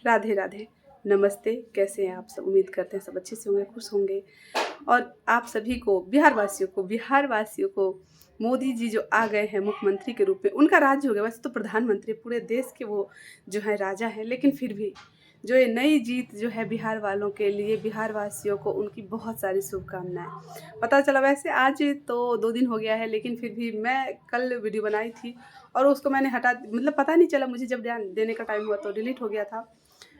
राधे राधे। नमस्ते, कैसे हैं आप सब? उम्मीद करते हैं सब अच्छे से होंगे, खुश होंगे। और आप सभी को, बिहार वासियों को मोदी जी जो आ गए हैं मुख्यमंत्री के रूप में, उनका राज्य हो गया। वैसे तो प्रधानमंत्री पूरे देश के वो जो है राजा हैं, लेकिन फिर भी जो ये नई जीत जो है बिहार वालों के लिए, बिहार वासियों को उनकी बहुत सारी शुभकामनाएँ। पता चला वैसे आज तो 2 दिन हो गया है, लेकिन फिर भी मैं कल वीडियो बनाई थी और उसको मैंने हटा, मतलब पता नहीं चला मुझे, जब ध्यान देने का टाइम हुआ तो डिलीट हो गया था,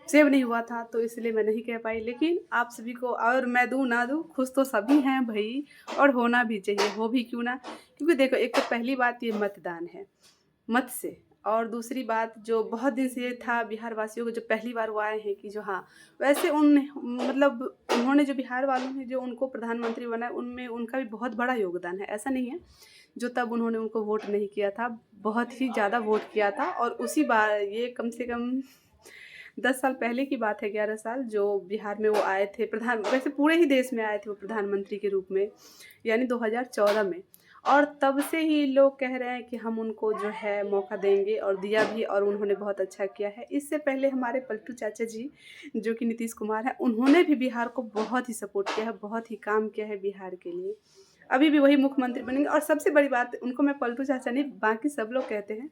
सेव नहीं हुआ था, तो इसलिए मैं नहीं कह पाई। लेकिन आप सभी को, और मैं दूँ ना दूँ, खुश तो सभी हैं भई, और होना भी चाहिए, हो भी क्यों ना। क्योंकि देखो, एक तो पहली बात ये मतदान है, मत से। और दूसरी बात, जो बहुत दिन से ये था बिहार वासियों को, जो पहली बार वो आए हैं कि जो हाँ, वैसे उन मतलब उन्होंने जो बिहार वालों ने जो उनको प्रधानमंत्री बनाया, उनमें उनका भी बहुत बड़ा योगदान है। ऐसा नहीं है जो तब उन्होंने उनको वोट नहीं किया था, बहुत ही ज़्यादा वोट किया था। और उसी बार ये कम से कम 10 साल पहले की बात है, 11 साल, जो बिहार में वो आए थे प्रधान, वैसे पूरे ही देश में आए थे वो प्रधानमंत्री के रूप में, यानी 2014 में। और तब से ही लोग कह रहे हैं कि हम उनको जो है मौका देंगे, और दिया भी, और उन्होंने बहुत अच्छा किया है। इससे पहले हमारे पलटू चाचा जी, जो कि नीतीश कुमार हैं, उन्होंने भी बिहार को बहुत ही सपोर्ट किया है, बहुत ही काम किया है बिहार के लिए। अभी भी वही मुख्यमंत्री बनेंगे। और सबसे बड़ी बात, उनको मैं पलटू चाचा नहीं, बाकी सब लोग कहते हैं,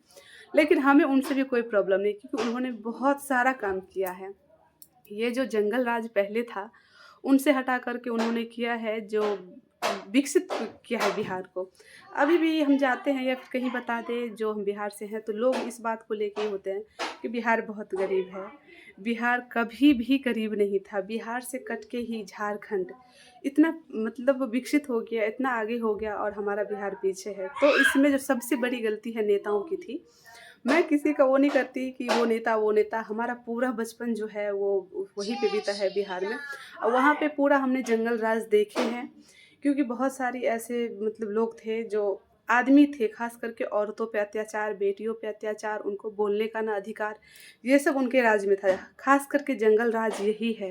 लेकिन हमें उनसे भी कोई प्रॉब्लम नहीं, क्योंकि उन्होंने बहुत सारा काम किया है। ये जो जंगल राज पहले था, उनसे हटा करके उन्होंने किया है, जो विकसित किया है बिहार को। अभी भी हम जाते हैं या फिर कहीं बता दें जो हम बिहार से हैं, तो लोग इस बात को लेके ही होते हैं कि बिहार बहुत गरीब है। बिहार कभी भी गरीब नहीं था। बिहार से कट के ही झारखंड इतना मतलब विकसित हो गया, इतना आगे हो गया, और हमारा बिहार पीछे है। तो इसमें जो सबसे बड़ी गलती है नेताओं की थी। मैं किसी का वो नहीं करती कि वो नेता, हमारा पूरा बचपन जो है वो वहीं पे बीता है बिहार में, और वहाँ पे पूरा हमने जंगल राज देखे हैं। क्योंकि बहुत सारी ऐसे मतलब लोग थे, जो आदमी थे, खास करके औरतों पे अत्याचार, बेटियों पे अत्याचार, उनको बोलने का ना अधिकार, ये सब उनके राज में था। खास करके जंगल राज यही है,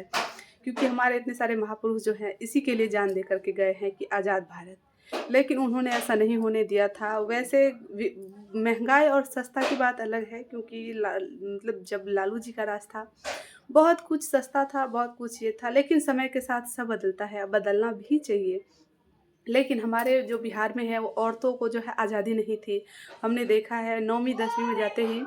क्योंकि हमारे इतने सारे महापुरुष जो हैं इसी के लिए जान दे करके गए हैं कि आज़ाद भारत। लेकिन उन्होंने ऐसा नहीं होने दिया था। वैसे महंगाई और सस्ता की बात अलग है, क्योंकि मतलब जब लालू जी का राज था, बहुत कुछ सस्ता था, बहुत कुछ ये था। लेकिन समय के साथ सब बदलता है, अब बदलना भी चाहिए। लेकिन हमारे जो बिहार में है, वो औरतों को जो है आज़ादी नहीं थी। हमने देखा है 9वीं 10वीं में जाते ही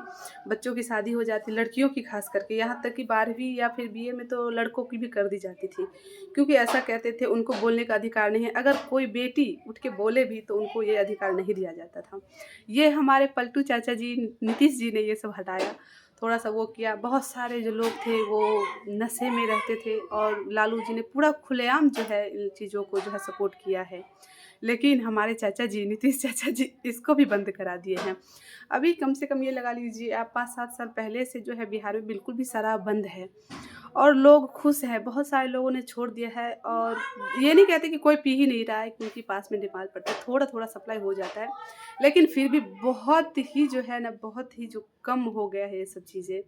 बच्चों की शादी हो जाती, लड़कियों की खास करके, यहाँ तक कि 12वीं या फिर बीए में तो लड़कों की भी कर दी जाती थी। क्योंकि ऐसा कहते थे उनको बोलने का अधिकार नहीं है। अगर कोई बेटी उठ के बोले भी तो उनको ये अधिकार नहीं दिया जाता था। ये हमारे पलटू चाचा जी, नीतीश जी ने ये सब हटाया, थोड़ा सा वो किया। बहुत सारे जो लोग थे वो नशे में रहते थे, और लालू जी ने पूरा खुलेआम जो है इन चीज़ों को जो है सपोर्ट किया है। लेकिन हमारे चाचा जी, नीतीश चाचा जी, इसको भी बंद करा दिए हैं। अभी कम से कम ये लगा लीजिए आप, 5-7 साल पहले से जो है बिहार में बिल्कुल भी शराब बंद है, और लोग खुश हैं। बहुत सारे लोगों ने छोड़ दिया है, और ये नहीं कहते कि कोई पी ही नहीं रहा है, क्योंकि पास में डिमांड पड़ता है, थोड़ा-थोड़ा सप्लाई हो जाता है। लेकिन फिर भी बहुत ही जो है ना, बहुत ही जो कम हो गया है ये सब चीज़ें।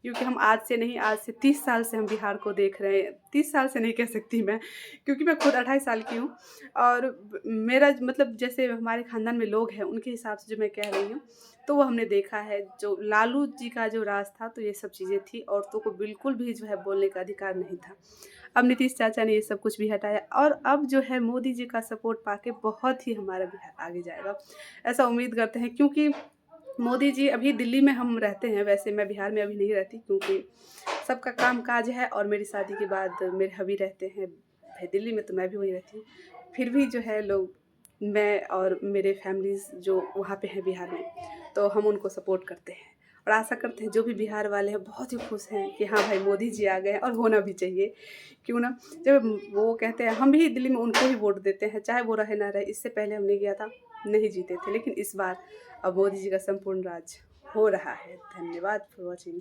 क्योंकि हम आज से नहीं, आज से 30 साल से हम बिहार को देख रहे हैं। 30 साल से नहीं कह सकती मैं, क्योंकि मैं खुद 28 साल की हूँ। और मेरा मतलब जैसे हमारे ख़ानदान में लोग हैं, उनके हिसाब से जो मैं कह रही हूँ, तो वो हमने देखा है। जो लालू जी का जो राज था, तो ये सब चीज़ें थी, औरतों को बिल्कुल भी जो है बोलने का अधिकार नहीं था। अब नीतीश चाचा ने ये सब कुछ भी हटाया, और अब जो है मोदी जी का सपोर्ट पाके बहुत ही हमारा बिहार आगे जाएगा, ऐसा उम्मीद करते हैं। क्योंकि मोदी जी, अभी दिल्ली में हम रहते हैं, वैसे मैं बिहार में अभी नहीं रहती, क्योंकि सबका काम काज है, और मेरी शादी के बाद मेरे हबी रहते हैं भाई दिल्ली में, तो मैं भी वहीं रहती हूँ। फिर भी जो है लोग, मैं और मेरे फैमिलीज़ जो वहाँ पे हैं बिहार में, तो हम उनको सपोर्ट करते हैं, और आशा करते हैं जो भी बिहार वाले हैं बहुत ही खुश हैं कि हाँ भाई, मोदी जी आ गए हैं, और होना भी चाहिए। क्यों ना। जब वो कहते हैं, हम भी दिल्ली में उनको ही वोट देते हैं, चाहे वो रहे ना रहे। इससे पहले हमने किया था, नहीं जीते थे, लेकिन इस बार अब मोदी जी का संपूर्ण राज हो रहा है। धन्यवाद फॉर वॉचिंग।